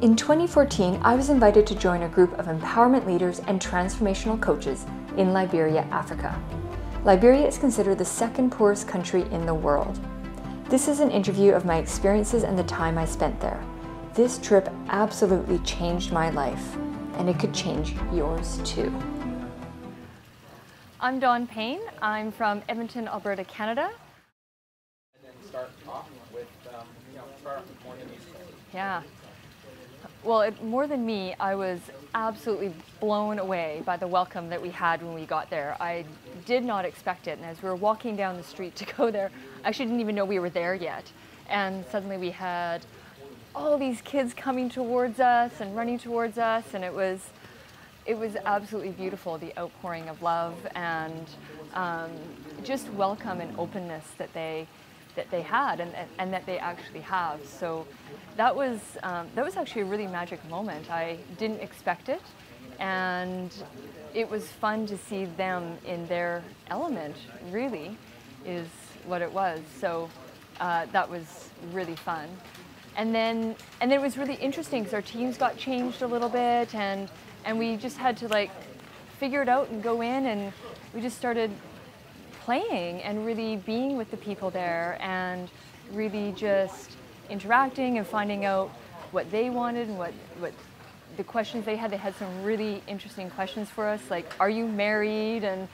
In 2014, I was invited to join a group of empowerment leaders and transformational coaches in Liberia, Africa. Liberia is considered the second poorest country in the world. This is an interview of my experiences and the time I spent there. This trip absolutely changed my life, and it could change yours too. I'm Dawn Payne. I'm from Edmonton, Alberta, Canada. And then start off with, start off with more than East Coast. Yeah. Well, more than me, I was absolutely blown away by the welcome that we had when we got there. I did not expect it, and as we were walking down the street to go there, I actually didn't even know we were there yet. And suddenly we had all these kids coming towards us and running towards us, and it was absolutely beautiful, the outpouring of love and just welcome and openness that they had and that they actually have. So that was actually a really magic moment. I didn't expect it, and it was fun to see them in their element, really, is what it was. So that was really fun. And then it was really interesting because our teams got changed a little bit, and we just had to figure it out and go in, and we just started playing and really being with the people there and really just interacting and finding out what they wanted and what the questions they had. They had some really interesting questions for us, like, are you married and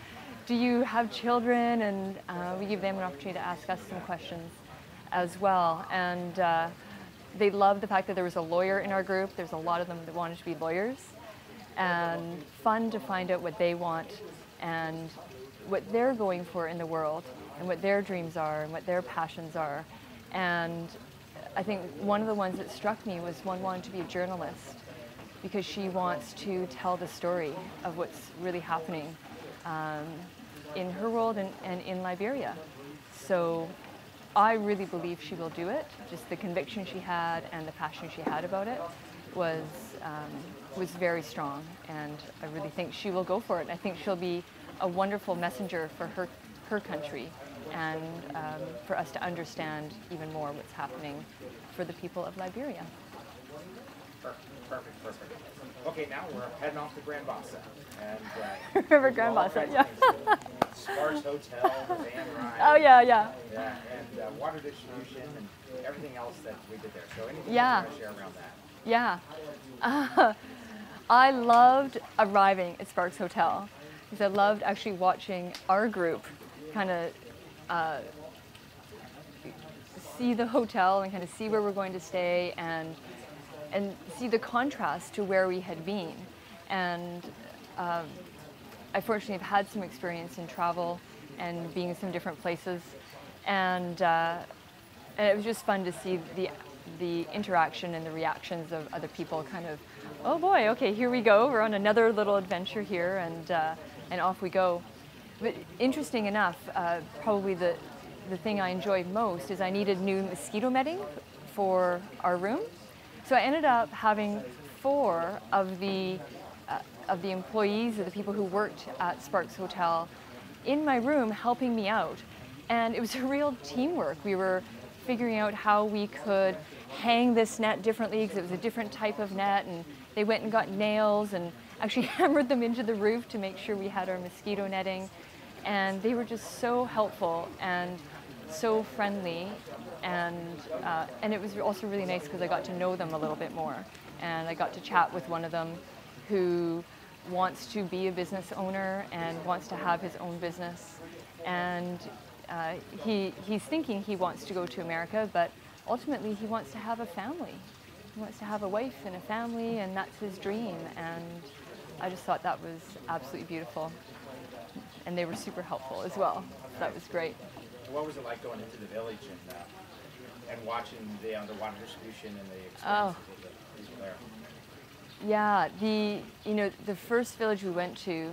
do you have children? And we gave them an opportunity to ask us some questions as well. And they loved the fact that there was a lawyer in our group. There's a lot of them that wanted to be lawyers. And fun to find out what they want and what they're going for in the world and what their dreams are and what their passions are. And I think one of the ones that struck me was one wanted to be a journalist because she wants to tell the story of what's really happening in her world and in Liberia. So I really believe she will do it. Just the conviction she had and the passion she had about it was very strong, and I really think she will go for it. I think she'll be a wonderful messenger for her country, and for us to understand even more what's happening for the people of Liberia. Perfect. Okay, now we're heading off to Grand Bassa. And, Remember Grand Bassa? Yeah. Sparks Hotel, the van ride. Oh yeah. Yeah, and water distribution and everything else that we did there. So anything you want to share around that? Yeah. I loved arriving at Sparks Hotel because I loved actually watching our group kind of see the hotel and kind of see where we're going to stay and see the contrast to where we had been. And I fortunately have had some experience in travel and being in some different places, and it was just fun to see the interaction and the reactions of other people. Kind of, oh boy, okay, here we go. We're on another little adventure here, and off we go. But interesting enough, probably the thing I enjoyed most is I needed new mosquito netting for our room. So I ended up having 4 of the employees or the people who worked at Sparks Hotel in my room helping me out. And it was a real teamwork. We were figuring out how we could hang this net differently because it was a different type of net, and they went and got nails and actually hammered them into the roof to make sure we had our mosquito netting. And they were just so helpful and so friendly, and it was also really nice because I got to know them a little bit more, and I got to chat with one of them who wants to be a business owner and wants to have his own business, and he's thinking he wants to go to America, but ultimately he wants to have a family. He wants to have a wife and a family, and that's his dream. And I just thought that was absolutely beautiful, and they were super helpful as well. So that was great. What was it like going into the village and watching the underwater distribution and the experiences of the people there? Yeah, the first village we went to,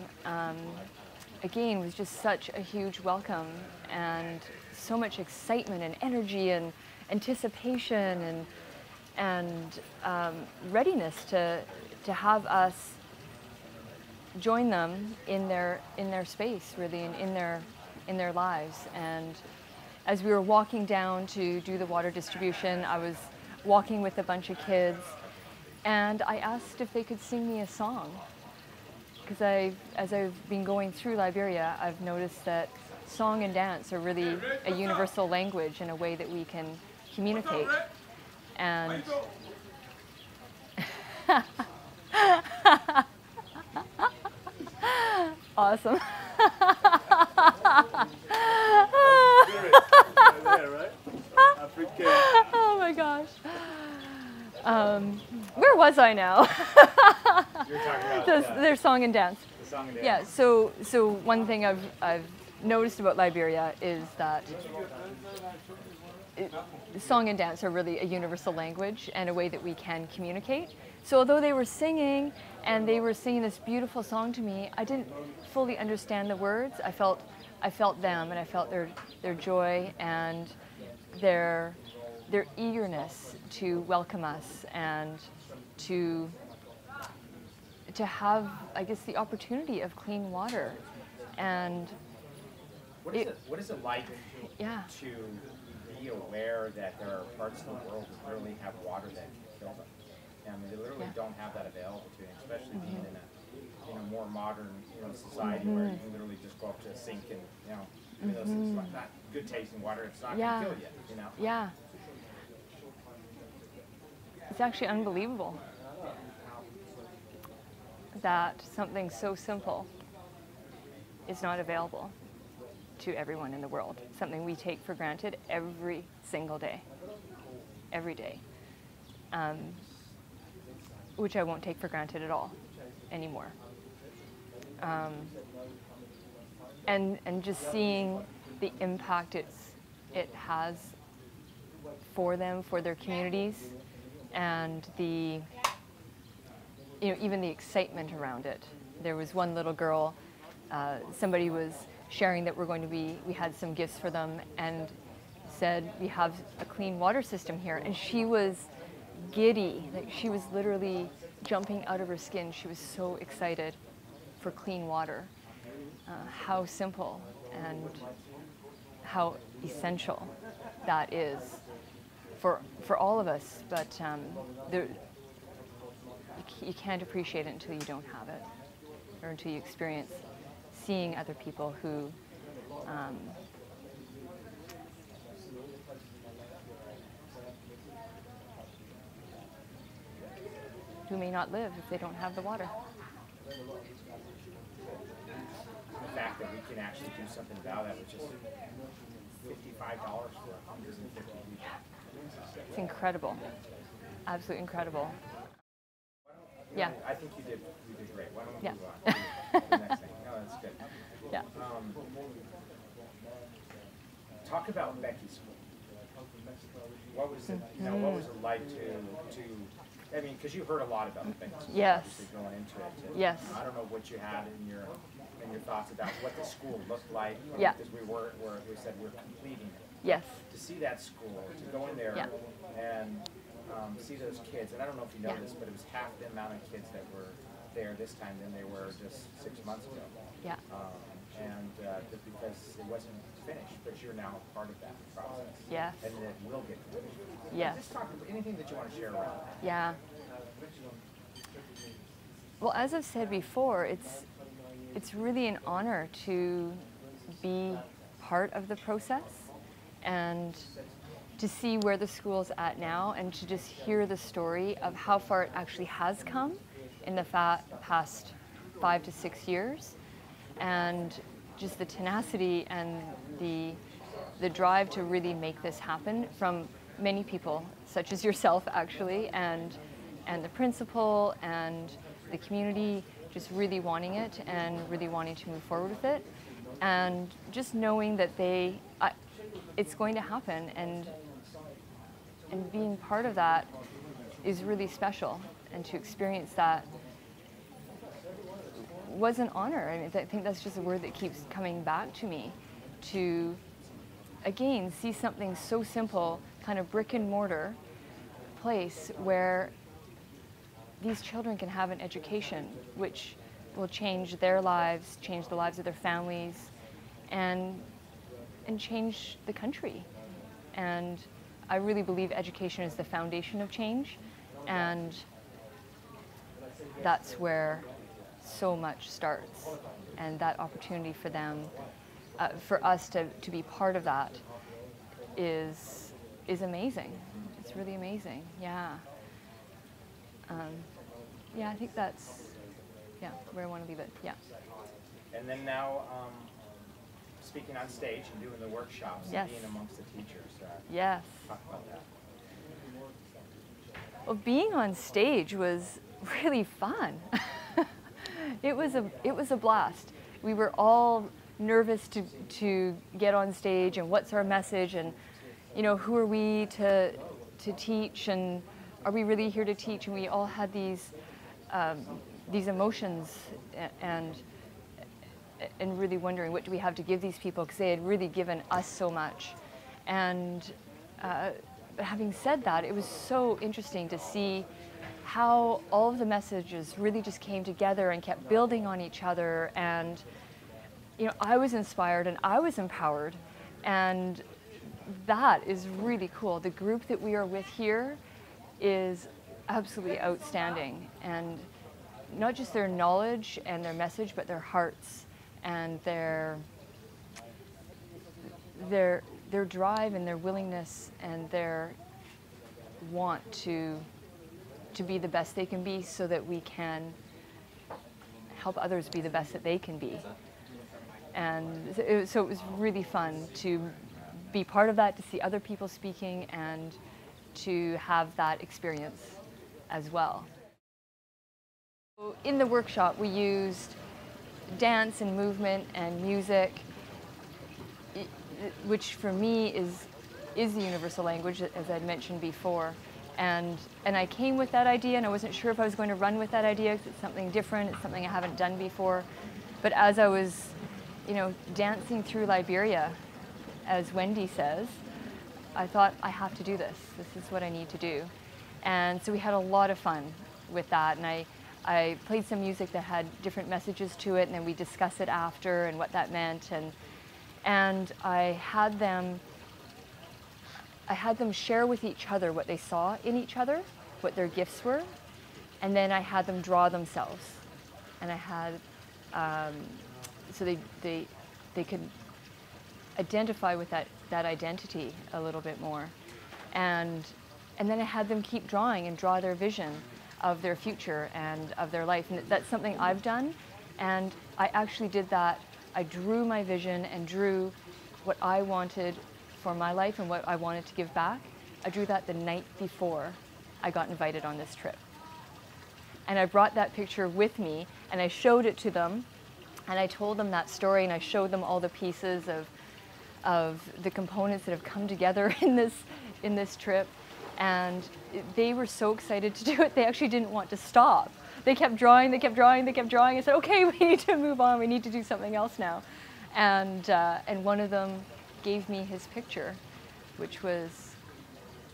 again, was just such a huge welcome and so much excitement and energy and anticipation and readiness to have us join them in their space, really, and in their lives. And as we were walking down to do the water distribution, I was walking with a bunch of kids, and I asked if they could sing me a song. Because as I've been going through Liberia, I've noticed that song and dance are really a universal language and a way that we can communicate. And awesome. Oh my gosh. Where was I now? You're talking about their song and dance. the song and dance. Yeah. So one thing I've noticed about Liberia is that song and dance are really a universal language and a way that we can communicate. So although they were singing and they were singing this beautiful song to me, I didn't fully understand the words. I felt them, and I felt their joy and their eagerness to welcome us and to have, I guess, the opportunity of clean water. And What is it like yeah. to be aware that there are parts of the world that really have water that can kill them? I mean, they literally Yeah. don't have that available to them, especially being in a more modern, society where you can literally just go up to a sink and, even though it's not good tasting water, it's not Yeah. going to kill you, Yeah. It's actually unbelievable that something so simple is not available to everyone in the world. Something we take for granted every single day. Every day. Which I won't take for granted at all anymore. And just seeing the impact it has for them, for their communities, and even the excitement around it. There was one little girl, somebody was sharing that we had some gifts for them, and said, we have a clean water system here, and she was giddy. Like, she was literally jumping out of her skin. She was so excited for clean water. How simple and how essential that is for all of us, but you can't appreciate it until you don't have it, or until you experience seeing other people who may not live if they don't have the water. The fact that we can actually do something about that, which is $55 for 150 people. It's incredible. Absolutely incredible. Yeah. I think you did great. Why don't we Yeah. move on to the next thing? No, that's good. Yeah. Talk about Becky School. What was it? What was it like to? I mean, because you heard a lot about Becky School. Yes. Obviously going into it. And Yes. I don't know what you had in your thoughts about what the school looked like. Yeah. Because we said we're completing it. Yes. To see that school, to go in there Yeah. and see those kids, and I don't know if you know Yeah. this, but it was half the amount of kids that were there this time than they were just 6 months ago. Yeah. Just because it wasn't finished, but you're now part of that process. Yes. And it will get finished. Yes. Just talk about anything that you want to share around that. Yeah. Well, as I've said before, it's really an honor to be part of the process and to see where the school's at now, and to just hear the story of how far it actually has come in the past 5 to 6 years, and just the tenacity and the drive to really make this happen from many people, such as yourself actually, and the principal and the community, just really wanting it and really wanting to move forward with it, and just knowing that it's going to happen, and being part of that is really special, and to experience that was an honor. I mean, I think that's just a word that keeps coming back to me, to again see something so simple, kind of brick and mortar place where these children can have an education which will change their lives, change the lives of their families, and change the country. And I really believe education is the foundation of change, and that's where so much starts. And that opportunity for them, for us to be part of that is amazing. It's really amazing, yeah. Yeah, I think that's, yeah, where I want to leave it, yeah. And then now, speaking on stage and doing the workshops Yes. and being amongst the teachers. Yes. Talk about that. Well, being on stage was really fun. It was a blast. We were all nervous to get on stage and what's our message and, you know, who are we to teach and are we really here to teach? And we all had these emotions and really wondering what do we have to give these people, because they had really given us so much. And but having said that, it was so interesting to see how all of the messages really just came together and kept building on each other. And you know, I was inspired and I was empowered, and that is really cool. The group that we are with here is absolutely outstanding, and not just their knowledge and their message, but their hearts and their drive and their willingness and their want to be the best they can be, so that we can help others be the best that they can be. And so it was really fun to be part of that, to see other people speaking and to have that experience as well. In the workshop, we used dance and movement and music, which for me is the universal language, as I'd mentioned before. And I came with that idea, and I wasn't sure if I was going to run with that idea, because it's something different, it's something I haven't done before. But as I was, you know, dancing through Liberia, as Wendy says, I thought, I have to do this. This is what I need to do. And so we had a lot of fun with that, and I played some music that had different messages to it, and then we discussed it after and what that meant. And I had them share with each other what they saw in each other, what their gifts were, and then I had them draw themselves. And I had, so they could identify with that identity a little bit more. And then I had them keep drawing and draw their vision of their future and of their life. And that's something I've done, and I actually did that. I drew my vision and drew what I wanted for my life and what I wanted to give back. I drew that the night before I got invited on this trip. And I brought that picture with me, and I showed it to them, and I told them that story, and I showed them all the pieces of the components that have come together in this trip. And they were so excited to do it, they actually didn't want to stop. They kept drawing, they kept drawing, they kept drawing. I said, okay, we need to move on, we need to do something else now. And one of them gave me his picture, which was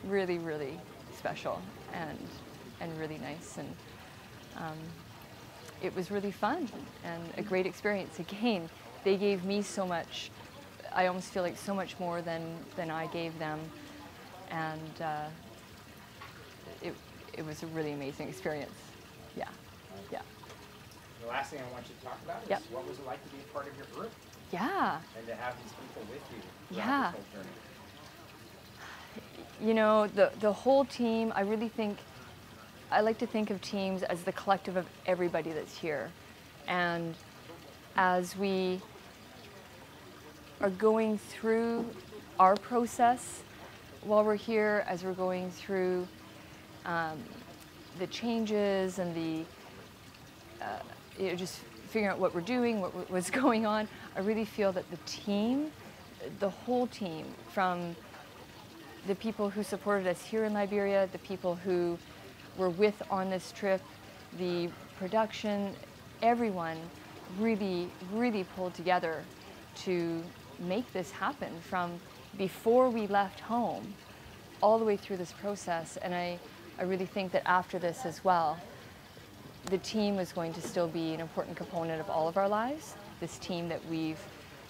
really, really special and really nice. And it was really fun and a great experience. Again, they gave me so much. I almost feel like so much more than I gave them. And it was a really amazing experience. Yeah, yeah. The last thing I want you to talk about is what was it like to be a part of your group? Yeah. And to have these people with you yeah. throughout this whole journey. You know, the whole team, I like to think of teams as the collective of everybody that's here. And as we are going through our process while we're here, as we're going through the changes and just figuring out what we're doing, what's going on, I really feel that the team, the whole team, from the people who supported us here in Liberia, the people who were with on this trip, the production, everyone really, really pulled together to make this happen from before we left home all the way through this process. And I really think that after this as well, the team is going to still be an important component of all of our lives, this team that we've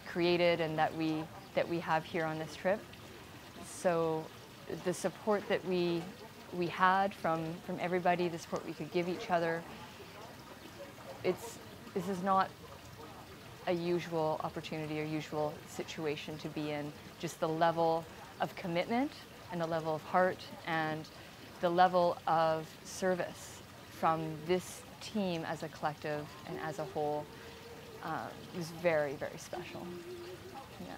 created and that we have here on this trip. So the support that we had from everybody, the support we could give each other, this is not a usual opportunity or usual situation to be in. Just the level of commitment and the level of heart and the level of service from this team as a collective and as a whole is very, very special. Yeah.